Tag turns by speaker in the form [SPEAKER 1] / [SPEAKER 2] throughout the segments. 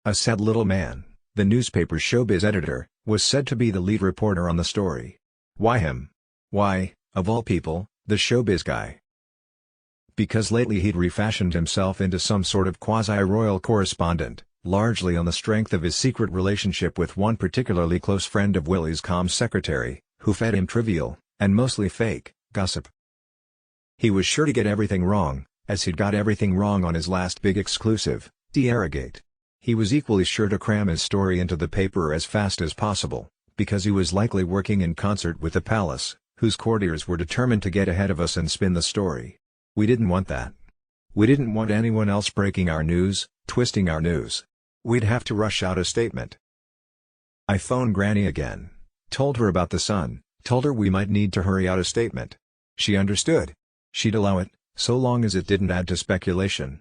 [SPEAKER 1] A sad little man, the newspaper's showbiz editor, was said to be the lead reporter on the story. Why him? Why, of all people, the showbiz guy? Because lately he'd refashioned himself into some sort of quasi-royal correspondent, largely on the strength of his secret relationship with one particularly close friend of Willie's comm secretary, who fed him trivial, and mostly fake, gossip. He was sure to get everything wrong, as he'd got everything wrong on his last big exclusive, Arrogate. He was equally sure to cram his story into the paper as fast as possible, because he was likely working in concert with the palace, whose courtiers were determined to get ahead of us and spin the story. We didn't want that. We didn't want anyone else breaking our news, twisting our news. We'd have to rush out a statement. I phoned Granny again, told her about the son, told her we might need to hurry out a statement. She understood. She'd allow it, so long as it didn't add to speculation.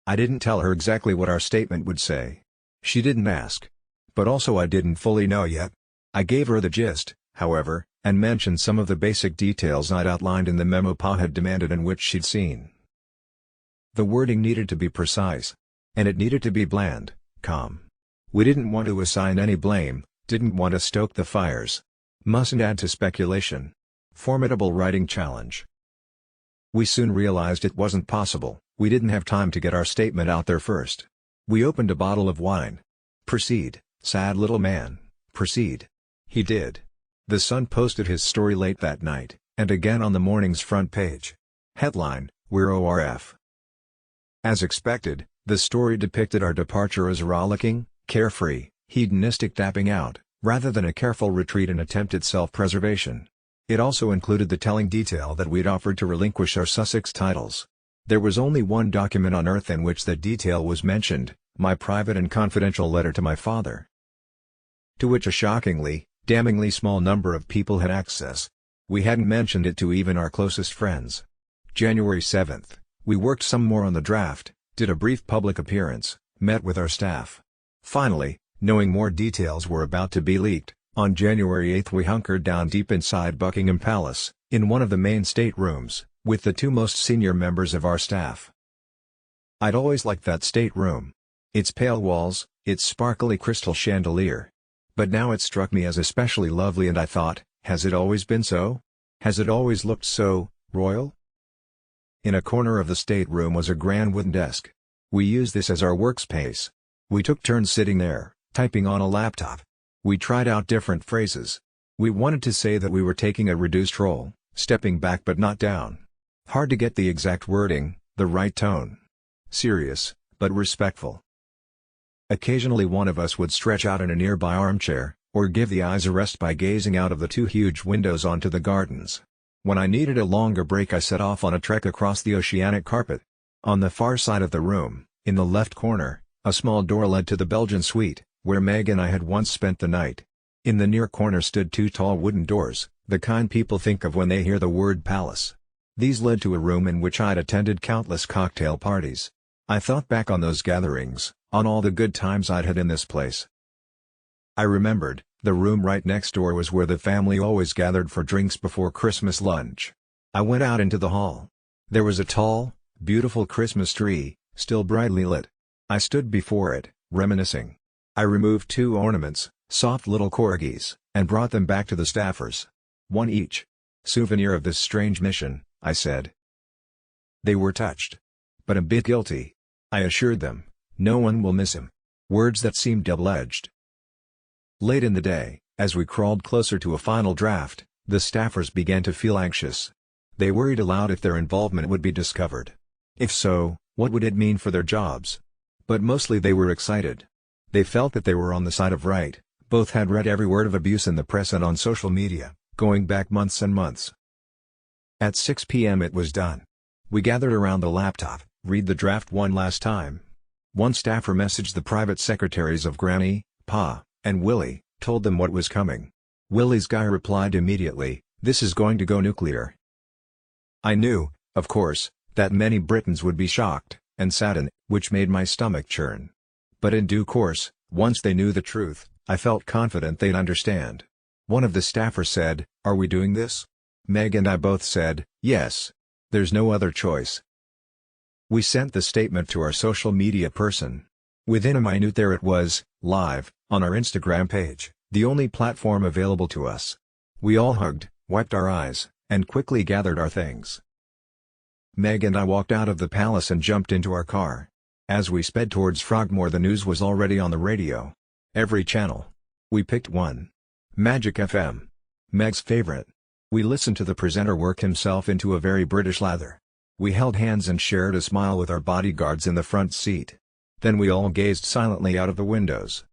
[SPEAKER 1] I didn't tell her exactly what our statement would say. She didn't ask. But also I didn't fully know yet. I gave her the gist, however, and mentioned some of the basic details I'd outlined in the memo Pa had demanded and which she'd seen. The wording needed to be precise. And it needed to be bland, calm. We didn't want to assign any blame, didn't want to stoke the fires. Mustn't add to speculation. Formidable writing challenge. We soon realized it wasn't possible. We didn't have time to get our statement out there first. We opened a bottle of wine. Proceed, sad little man, proceed. He did. The Sun posted his story late that night, and again on the morning's front page. Headline, We're ORF. As expected, the story depicted our departure as rollicking, carefree, hedonistic dapping out, rather than a careful retreat and attempted self-preservation. It also included the telling detail that we'd offered to relinquish our Sussex titles. There was only one document on earth in which that detail was mentioned, my private and confidential letter to my father, to which a shockingly, damningly small number of people had access. We hadn't mentioned it to even our closest friends. January 7th, we worked some more on the draft, did a brief public appearance, met with our staff. Finally, knowing more details were about to be leaked, on January 8th we hunkered down deep inside Buckingham Palace, in one of the main staterooms, with the two most senior members of our staff. I'd always liked that stateroom. Its pale walls, its sparkly crystal chandelier. But now it struck me as especially lovely and I thought, has it always been so? Has it always looked so royal? In a corner of the stateroom was a grand wooden desk. We used this as our workspace. We took turns sitting there, typing on a laptop. We tried out different phrases. We wanted to say that we were taking a reduced role, stepping back but not down. Hard to get the exact wording, the right tone. Serious, but respectful. Occasionally one of us would stretch out in a nearby armchair, or give the eyes a rest by gazing out of the two huge windows onto the gardens. When I needed a longer break I set off on a trek across the oceanic carpet. On the far side of the room, in the left corner, a small door led to the Belgian suite, where Meg and I had once spent the night. In the near corner stood two tall wooden doors, the kind people think of when they hear the word palace. These led to a room in which I'd attended countless cocktail parties. I thought back on those gatherings, on all the good times I'd had in this place. I remembered, the room right next door was where the family always gathered for drinks before Christmas lunch. I went out into the hall. There was a tall, beautiful Christmas tree, still brightly lit. I stood before it, reminiscing. I removed two ornaments, soft little corgis, and brought them back to the staffers. One each. Souvenir of this strange mission, I said. They were touched. But a bit guilty. I assured them, no one will miss him. Words that seemed double-edged. Late in the day, as we crawled closer to a final draft, the staffers began to feel anxious. They worried aloud if their involvement would be discovered. If so, what would it mean for their jobs? But mostly they were excited. They felt that they were on the side of right, both had read every word of abuse in the press and on social media, going back months and months. At 6 p.m. it was done. We gathered around the laptop, read the draft one last time. One staffer messaged the private secretaries of Granny, Pa, and Willie, told them what was coming. Willie's guy replied immediately, "This is going to go nuclear." I knew, of course, that many Britons would be shocked, and saddened, which made my stomach churn. But in due course, once they knew the truth, I felt confident they'd understand. One of the staffers said, "Are we doing this?" Meg and I both said, "Yes. There's no other choice." We sent the statement to our social media person. Within a minute there it was, live, on our Instagram page, the only platform available to us. We all hugged, wiped our eyes, and quickly gathered our things. Meg and I walked out of the palace and jumped into our car. As we sped towards Frogmore, the news was already on the radio. Every channel. We picked one. Magic FM. Meg's favorite. We listened to the presenter work himself into a very British lather. We held hands and shared a smile with our bodyguards in the front seat. Then we all gazed silently out of the windows.